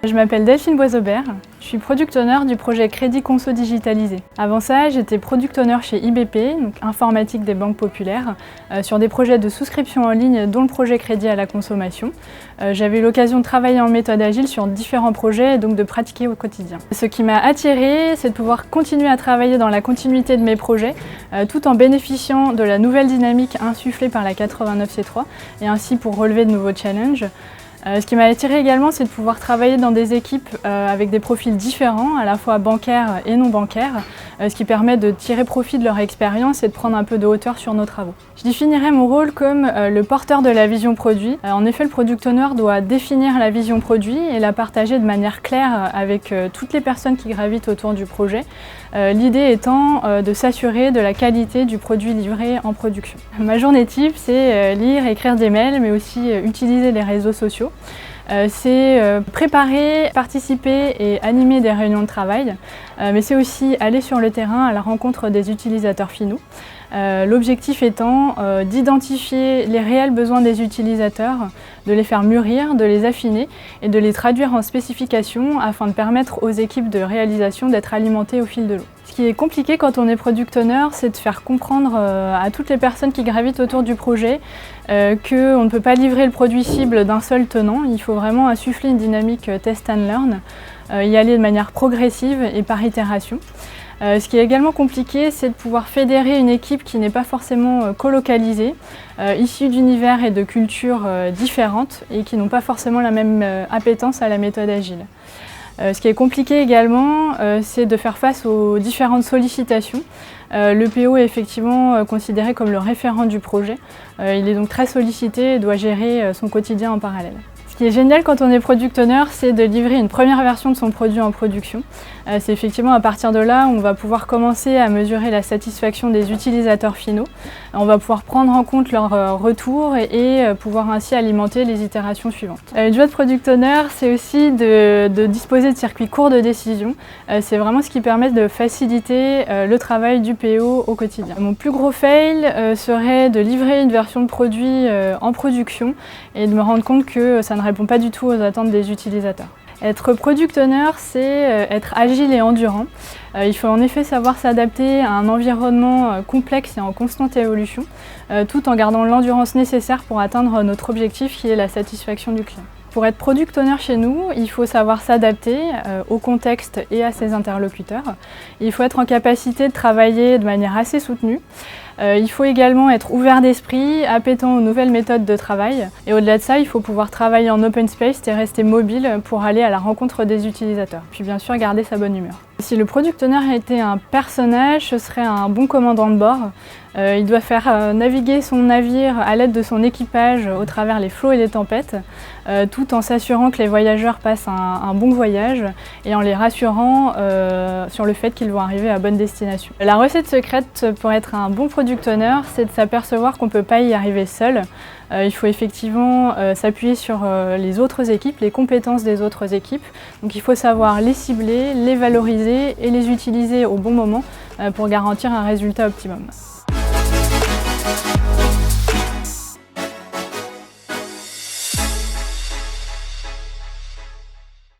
Je m'appelle Delphine Boisaubert, je suis Product Owner du projet Crédit Conso Digitalisé. Avant ça, j'étais Product Owner chez IBP, donc informatique des banques populaires, sur des projets de souscription en ligne dont le projet Crédit à la consommation. J'avais eu l'occasion de travailler en méthode agile sur différents projets et donc de pratiquer au quotidien. Ce qui m'a attirée, c'est de pouvoir continuer à travailler dans la continuité de mes projets, tout en bénéficiant de la nouvelle dynamique insufflée par la 89C3 et ainsi pour relever de nouveaux challenges. Ce qui m'a attirée également, c'est de pouvoir travailler dans des équipes avec des profils différents, à la fois bancaires et non bancaires, ce qui permet de tirer profit de leur expérience et de prendre un peu de hauteur sur nos travaux. Je définirais mon rôle comme le porteur de la vision produit. En effet, le Product Owner doit définir la vision produit et la partager de manière claire avec toutes les personnes qui gravitent autour du projet. L'idée étant de s'assurer de la qualité du produit livré en production. Ma journée type, c'est lire, écrire des mails, mais aussi utiliser les réseaux sociaux. C'est préparer, participer et animer des réunions de travail, mais c'est aussi aller sur le terrain à la rencontre des utilisateurs finaux. L'objectif étant d'identifier les réels besoins des utilisateurs, de les faire mûrir, de les affiner et de les traduire en spécifications afin de permettre aux équipes de réalisation d'être alimentées au fil de l'eau. Ce qui est compliqué quand on est Product Owner, c'est de faire comprendre à toutes les personnes qui gravitent autour du projet qu'on ne peut pas livrer le produit cible d'un seul tenant. Il faut vraiment insuffler une dynamique test and learn, y aller de manière progressive et par itération. Ce qui est également compliqué, c'est de pouvoir fédérer une équipe qui n'est pas forcément colocalisée, issue d'univers et de cultures différentes et qui n'ont pas forcément la même appétence à la méthode agile. Ce qui est compliqué également, c'est de faire face aux différentes sollicitations. Le PO est effectivement considéré comme le référent du projet. Il est donc très sollicité et doit gérer son quotidien en parallèle. Ce qui est génial quand on est Product Owner, c'est de livrer une première version de son produit en production. C'est effectivement à partir de là où on va pouvoir commencer à mesurer la satisfaction des utilisateurs finaux. On va pouvoir prendre en compte leur retour et pouvoir ainsi alimenter les itérations suivantes. Une joie de Product Owner, c'est aussi de disposer de circuits courts de décision. C'est vraiment ce qui permet de faciliter le travail du PO au quotidien. Mon plus gros fail serait de livrer une version de produit en production et de me rendre compte que ça ne répond pas du tout aux attentes des utilisateurs. Être Product Owner, c'est être agile et endurant. Il faut en effet savoir s'adapter à un environnement complexe et en constante évolution, tout en gardant l'endurance nécessaire pour atteindre notre objectif qui est la satisfaction du client. Pour être Product Owner chez nous, il faut savoir s'adapter au contexte et à ses interlocuteurs. Il faut être en capacité de travailler de manière assez soutenue. Il faut également être ouvert d'esprit, appétant aux nouvelles méthodes de travail. Et au-delà de ça, il faut pouvoir travailler en open space et rester mobile pour aller à la rencontre des utilisateurs. Puis bien sûr, garder sa bonne humeur. Si le Product Owner était un personnage, ce serait un bon commandant de bord. Il doit faire naviguer son navire à l'aide de son équipage au travers les flots et les tempêtes, tout en s'assurant que les voyageurs passent un bon voyage et en les rassurant sur le fait qu'ils vont arriver à bonne destination. La recette secrète pour être un bon Product Owner, c'est de s'apercevoir qu'on ne peut pas y arriver seul. Il faut effectivement s'appuyer sur les autres équipes, les compétences des autres équipes. Donc il faut savoir les cibler, les valoriser et les utiliser au bon moment pour garantir un résultat optimum.